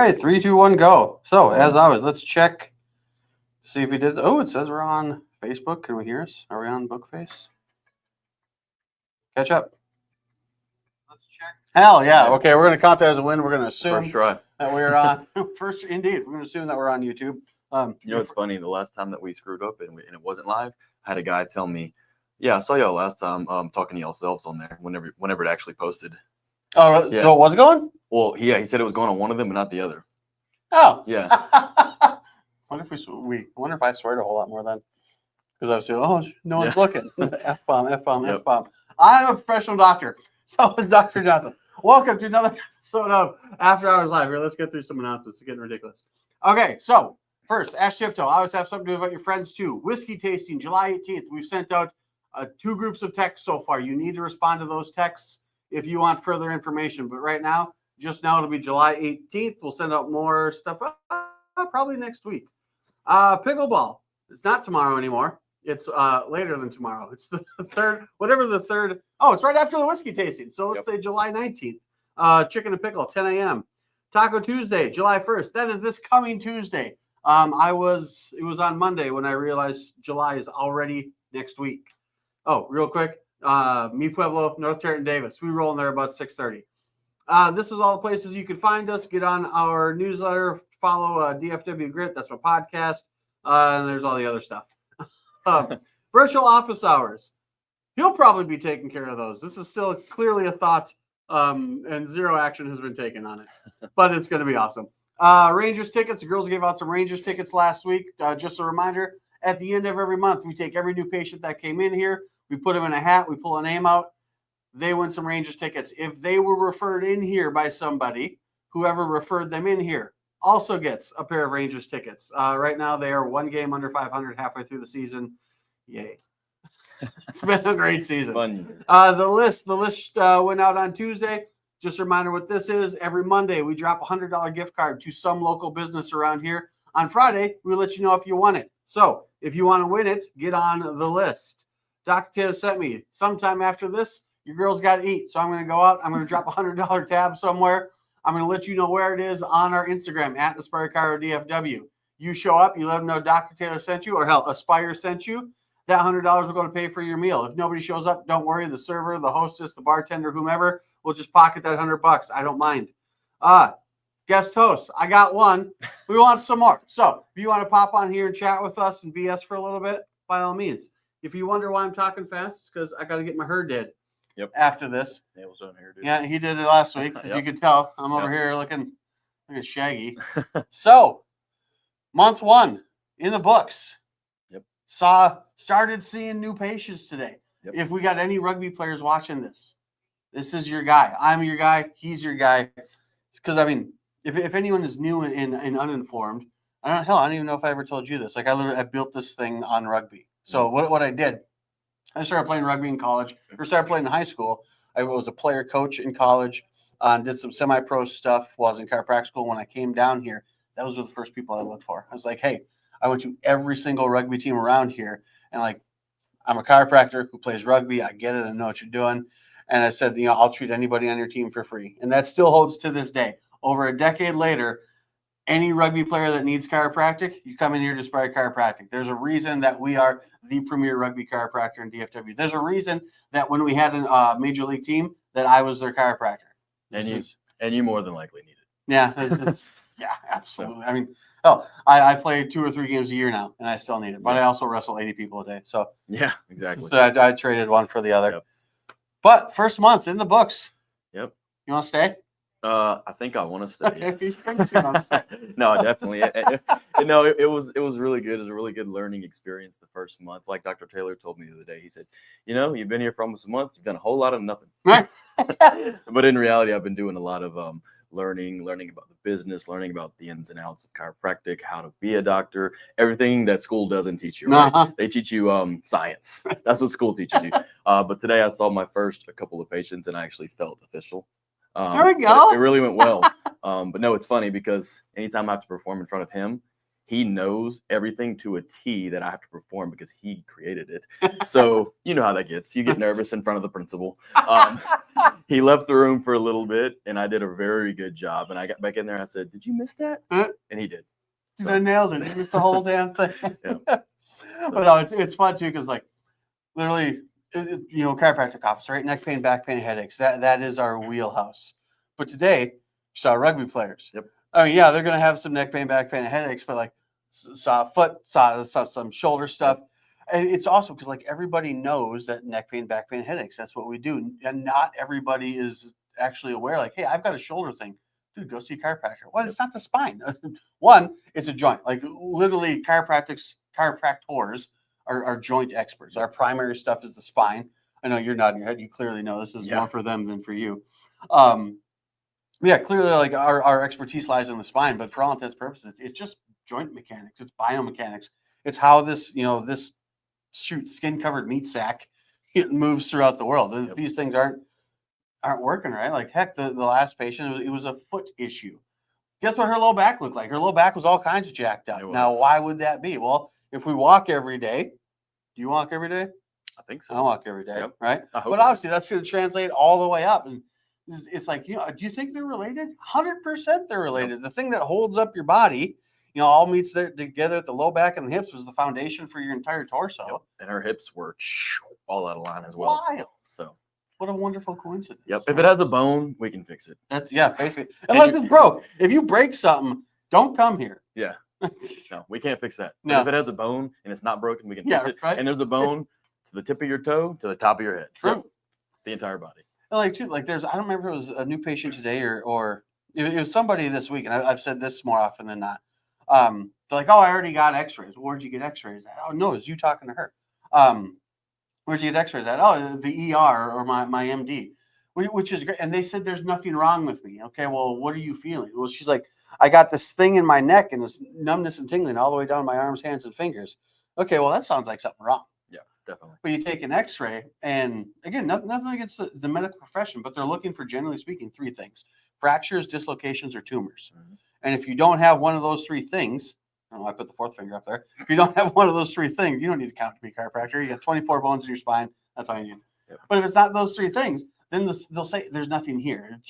right, 3, 2, 1, go. So, as always, let's check to see if we did. Oh, it says we're on Facebook. Can we hear us? Are we on Bookface? Catch up. Let's check. Hell yeah. Okay, we're going to count that as a win. We're going to assume First try. that we're on. First, indeed. We're going to assume that we're on YouTube. You know, it's funny. The last time that we screwed up and it wasn't live, I had a guy tell me, "Yeah, I saw y'all last time talking to yourselves on there whenever it actually posted." Oh, Yeah. so was it going? Well, yeah, he said it was going on one of them, but not the other. Oh. Yeah. Wonder if I swear a whole lot more then. Because I was saying, no one's looking. F-bomb, F-bomb, Yep. F-bomb. I'm a professional doctor. So is Dr. Johnson. Welcome to another episode of After Hours Live. Here, let's get through some announcements. It's getting ridiculous. Okay, so first, Ash Tiptoe. I always have something to invite your friends to. Whiskey tasting, July 18th. We've sent out 2 groups of texts so far. You need to respond to those texts if you want further information. But right now, just now, it'll be July 18th. We'll send out more stuff probably next week. Pickleball. It's not tomorrow anymore. It's later than tomorrow. It's the third, whatever the third. Oh, it's right after the whiskey tasting. So let's say July 19th. Chicken and pickle, 10 a.m. Taco Tuesday, July 1st. That is this coming Tuesday. It was on Monday when I realized July is already next week. Oh, real quick. Mi Pueblo, North Tarleton Davis. We roll in there about 6:30. This is all the places you can find us. Get on our newsletter. Follow DFW Grit. That's my podcast. And there's all the other stuff. Virtual office hours. He'll probably be taking care of those. This is still clearly a thought, and zero action has been taken on it. But it's going to be awesome. Rangers tickets. The girls gave out some Rangers tickets last week. Just a reminder, at the end of every month, we take every new patient that came in here. We put them in a hat. We pull a name out. They win some Rangers tickets. If they were referred in here by somebody, whoever referred them in here also gets a pair of Rangers tickets. Right now, they are 1 game under 500 halfway through the season. Yay. It's been a great season. Fun. The list went out on Tuesday. Just a reminder what this is. Every Monday, we drop a $100 gift card to some local business around here. On Friday, we let you know if you won it. So if you want to win it, get on the list. Dr. Taylor sent me sometime after this, your girls got to eat. So I'm going to go out. I'm going to drop a $100 tab somewhere. I'm going to let you know where it is on our Instagram, at Aspire Chiro DFW. You show up, you let them know Dr. Taylor sent you, or hell, Aspire sent you. That $100 will go to pay for your meal. If nobody shows up, don't worry. The server, the hostess, the bartender, whomever, will just pocket that $100. I don't mind. Guest host, I got one. We want some more. So if you want to pop on here and chat with us and BS for a little bit, by all means. If you wonder why I'm talking fast, it's because I got to get my herd did. Yep. After this. Yeah, was on here, dude. Yeah, he did it last week. As you can tell, I'm over here looking shaggy. So, month 1 in the books. Yep. Started seeing new patients today. Yep. If we got any rugby players watching this is your guy. I'm your guy. He's your guy. Because, I mean, if anyone is new and uninformed, I don't even know if I ever told you this. Like, I built this thing on rugby. So, what I did, I started playing rugby in college, or started playing in high school. I was a player coach in college, did some semi-pro stuff while I was in chiropractic school. When I came down here, those were the first people I looked for. I was like, hey, I went to every single rugby team around here, and like, I'm a chiropractor who plays rugby. I get it. I know what you're doing. And I said, I'll treat anybody on your team for free. And that still holds to this day. Over a decade later, any rugby player that needs chiropractic, you come in here to Aspire Chiropractic. There's a reason that we are the premier rugby chiropractor in DFW. There's a reason that when we had a major league team, that I was their chiropractor. And you more than likely need it. Yeah. Yeah, absolutely. I mean, I play 2 or 3 games a year now, and I still need it. But I also wrestle 80 people a day. So yeah, exactly. So I traded one for the other. Yep. But first month in the books. Yep. You want to stay? I think I want to stay. Yes. No, definitely. It was really good. It was a really good learning experience the first month. Like Dr. Taylor told me the other day, he said, you've been here for almost a month. You've done a whole lot of nothing. Right. But in reality, I've been doing a lot of learning about the business, learning about the ins and outs of chiropractic, how to be a doctor, everything that school doesn't teach you. Right? Uh-huh. They teach you science. That's what school teaches you. But today I saw my first couple of patients, and I actually felt official. There we go. It really went well. But no, it's funny because anytime I have to perform in front of him, he knows everything to a T that I have to perform because he created it. So you know how that gets. You get nervous in front of the principal. He left the room for a little bit, and I did a very good job. And I got back in there, and I said, "Did you miss that?" And he did. So. I nailed it. You missed the whole damn thing. Yeah. But no, it's fun too because like literally, chiropractic office, right? Neck pain, back pain, headaches. That is our wheelhouse. But today, you saw rugby players. Yep. I mean, yeah, they're gonna have some neck pain, back pain, and headaches, but like saw foot, saw some shoulder stuff. And it's awesome because like everybody knows that neck pain, back pain, headaches. That's what we do, and not everybody is actually aware. Like, hey, I've got a shoulder thing, dude. Go see a chiropractor. What? It's not the spine. One, it's a joint. Like literally, chiropractors are joint experts. Our primary stuff is the spine. I know you're nodding your head. You clearly know this is more for them than for you. Yeah, clearly, like our expertise lies in the spine, but for all intents and purposes, it's just joint mechanics. It's biomechanics. It's how this skin-covered meat sack it moves throughout the world. And these things aren't working right. Like heck, the last patient, it was a foot issue. Guess what her low back looked like? Her low back was all kinds of jacked up. Now, why would that be? Well, if we walk every day, do you walk every day? I think so. I walk every day, right? But obviously, that's going to translate all the way up. And it's like, do you think they're related? 100% they're related. Yep. The thing that holds up your body, all meets together at the low back and the hips was the foundation for your entire torso. Yep. And her hips were all out of line as well. Wild. So. What a wonderful coincidence. Yep. If it has a bone, we can fix it. That's basically. Unless it's broke. If you break something, don't come here. Yeah. No, we can't fix that. No. If it has a bone and it's not broken, we can fix it. Right? And there's a bone to the tip of your toe to the top of your head. True. So the entire body. And there's I don't remember if it was a new patient today or it was somebody this week, and I've said this more often than not. They're like, oh, I already got x-rays. Where'd you get x-rays at? Oh, no, it's you talking to her. Where'd you get x-rays at? Oh, the ER or my MD, which is great. And they said there's nothing wrong with me. Okay, well, what are you feeling? Well, she's like, I got this thing in my neck and this numbness and tingling all the way down my arms, hands, and fingers. Okay, well, that sounds like something wrong. Yeah, definitely. But you take an x-ray, and again, nothing against the medical profession, but they're looking for, generally speaking, three things: fractures, dislocations, or tumors. Mm-hmm. And if you don't have one of those three things, I don't know, I put the fourth finger up there. If you don't have one of those three things, you don't need to count to be a chiropractor. You got 24 bones in your spine. That's all you need. Yep. But if it's not those three things, then they'll say there's nothing here.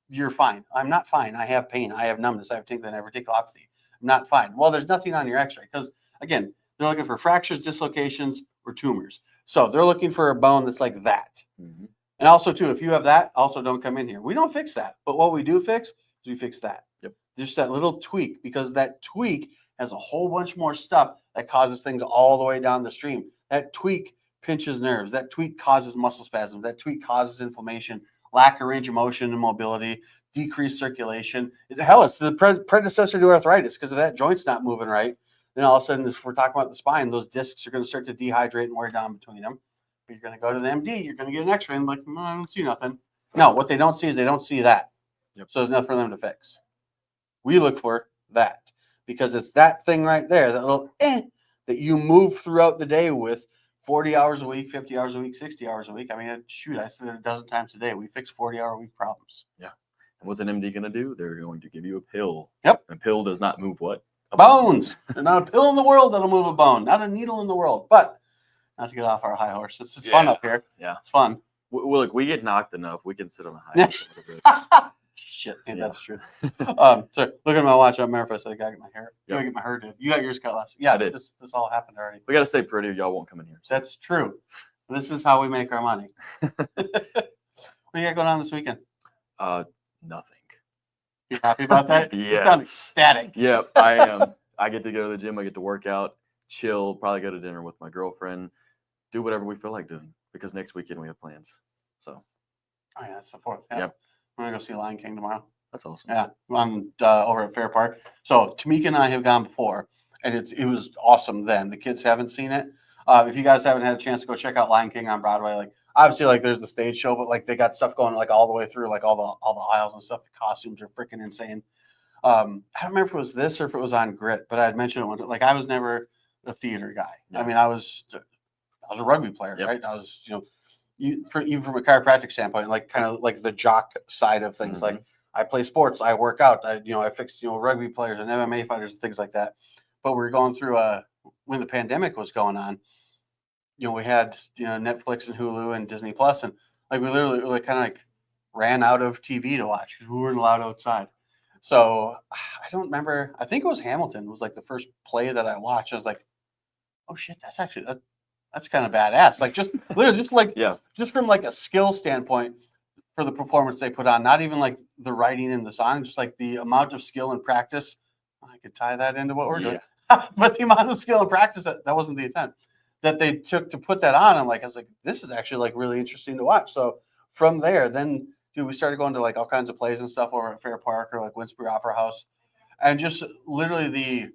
You're fine. I'm not fine. I have pain. I have numbness. I have tingling. I have radiculopathy. I'm not fine. Well, there's nothing on your x-ray because, again, they're looking for fractures, dislocations, or tumors. So they're looking for a bone that's like that. Mm-hmm. And also, too, if you have that, also don't come in here. We don't fix that. But what we do fix is we fix that. Yep. Just that little tweak, because that tweak has a whole bunch more stuff that causes things all the way down the stream. That tweak pinches nerves. That tweak causes muscle spasms. That tweak causes inflammation, lack of range of motion and mobility, decreased circulation. It's the predecessor to arthritis, because if that joint's not moving right, then all of a sudden, if we're talking about the spine, those discs are going to start to dehydrate and wear down between them. But you're going to go to the MD, you're going to get an x-ray, and like, I don't see nothing. No, what they don't see is they don't see that. Yep. So there's nothing for them to fix. We look for that, because it's that thing right there, that little that you move throughout the day with 40 hours a week, 50 hours a week, 60 hours a week. I mean, shoot, I said it a dozen times a day. We fix 40-hour-a-week problems. Yeah. And what's an MD going to do? They're going to give you a pill. Yep. A pill does not move what? Bones. There's not a pill in the world that'll move a bone. Not a needle in the world. But not to get off our high horse. It's just fun up here. Yeah. It's fun. Well, look, we get knocked enough. We can sit on a high horse a little bit. Shit, man, that's true. So look at my watch. I remember if I said I gotta get my hair. You gotta get my hair did. You got yours cut last. Yeah, this all happened already. We gotta stay pretty, or y'all won't come in here. So. That's true. This is how we make our money. What do you got going on this weekend? Nothing. You happy about that? Yes. You sound ecstatic. Yep, I am. I get to go to the gym. I get to work out, chill, probably go to dinner with my girlfriend, do whatever we feel like doing, because next weekend we have plans. So. Oh yeah, that's the 4th. Yeah. Yep. We're gonna go see Lion King tomorrow. That's awesome. Yeah, I'm over at Fair Park. So Tamika and I have gone before, and it was awesome then. The kids haven't seen it. If you guys haven't had a chance to go check out Lion King on Broadway, like obviously like there's the stage show, but like they got stuff going like all the way through, like all the aisles and stuff. The costumes are freaking insane. I don't remember if it was this or if it was on Grit, but I had mentioned it one. Like I was never a theater guy. Yeah. I mean, I was a rugby player, right? I was even from a chiropractic standpoint, like kind of like the jock side of things. Like I play sports, I work out, I fix rugby players and MMA fighters and things like that. but we were going through when the pandemic was going on. We had Netflix and Hulu and Disney Plus, and like we literally kind of like ran out of TV to watch because we weren't allowed outside. So I don't remember. I think it was Hamilton was like the first play that I watched. I was like, oh shit, that's kind of badass. Like just literally just like just from like a skill standpoint for the performance they put on, not even like the writing in the song, just like the amount of skill and practice. I could tie that into what we're doing, but the amount of skill and practice that wasn't the intent that they took to put that on. I was like, this is actually like really interesting to watch. So from there, then we started going to like all kinds of plays and stuff over at Fair Park or like Winsbury Opera House, and just literally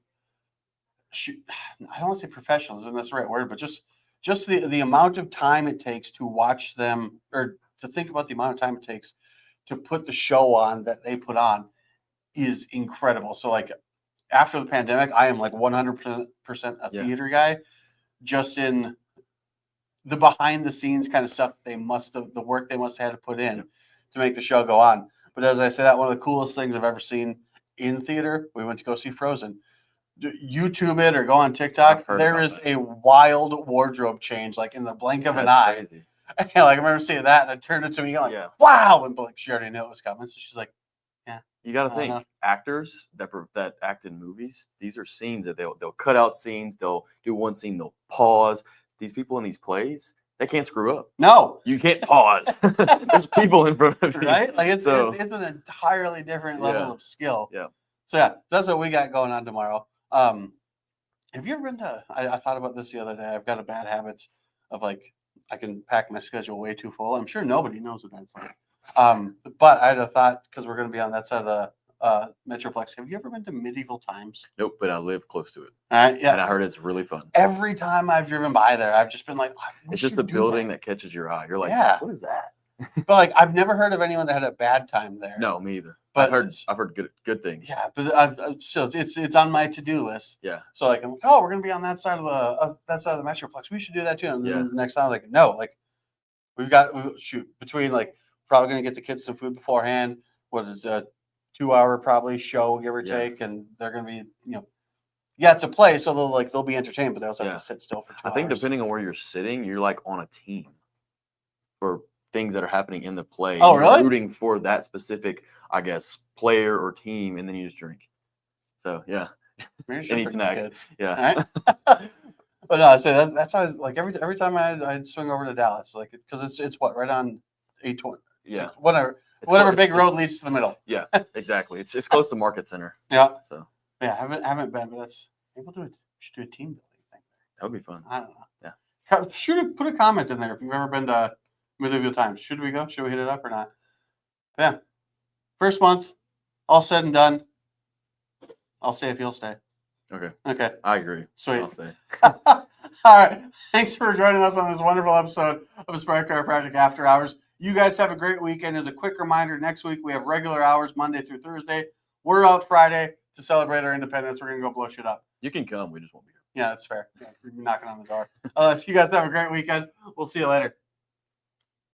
I don't want to say professionals, isn't that the right word, but just the amount of time it takes to watch them or to think about the amount of time it takes to put the show on that they put on is incredible. So like after the pandemic, I am like 100% a theater guy, just in the behind the scenes kind of stuff the work they must have had to put in to make the show go on. But as I say, that one of the coolest things I've ever seen in theater, we went to go see Frozen. YouTube it or go on TikTok. There is a wild wardrobe change, like in the blink of an eye. Crazy. Like I remember seeing that, and it turned it to me going, "Wow!" And like she already knew it was coming, so she's like, "Yeah." You got to think actors that act in movies. These are scenes that they'll cut out scenes. They'll do one scene. They'll pause. These people in these plays, they can't screw up. No, you can't pause. There's people in front of you, right? Like it's an entirely different level of skill. Yeah. So that's what we got going on tomorrow. Have you ever been to? I thought about this the other day. I've got a bad habit of like I can pack my schedule way too full. I'm sure nobody knows what that's like. But I had a thought because we're going to be on that side of the Metroplex. Have you ever been to Medieval Times? Nope, but I live close to it. All right, yeah. And I heard it's really fun. Every time I've driven by there, I've just been like, it's just a building that catches your eye. You're like, what is that? But like, I've never heard of anyone that had a bad time there. No, me either. But I've heard good things. Yeah, but still, it's on my to-do list. Yeah. So like, I'm like, oh, we're gonna be on that side of the Metroplex. We should do that too. And then the next time, like, no, like, between like probably gonna get the kids some food beforehand. What is a 2-hour probably show, give or take, and they're gonna be it's a play, so they'll be entertained, but they also have to sit still for 2 hours. I think depending on where you're sitting, you're like on a team for things that are happening in the play. Oh, you're really? Rooting for that specific, I guess, player or team, and then you just drink. So yeah, and eat snacks. Yeah. Right? But no, I say that's how like every time I'd swing over to Dallas, like because it's what right on 820. Yeah. Whatever big road leads to the middle. Yeah, exactly. It's close to Market Center. Yeah. So yeah, haven't been, but that's maybe we should do a team building thing. That would be fun. I don't know. Yeah. Put a comment in there if you've ever been to Medieval Times. Should we go? Should we hit it up or not? Yeah. First month, all said and done. I'll say if you'll stay. Okay. I agree. Sweet. I'll stay. All right. Thanks for joining us on this wonderful episode of Spark Car Project After Hours. You guys have a great weekend. As a quick reminder, next week we have regular hours Monday through Thursday. We're out Friday to celebrate our independence. We're going to go blow shit up. You can come. We just won't be here. Yeah, that's fair. Yeah, we're knocking on the door. You guys have a great weekend. We'll see you later.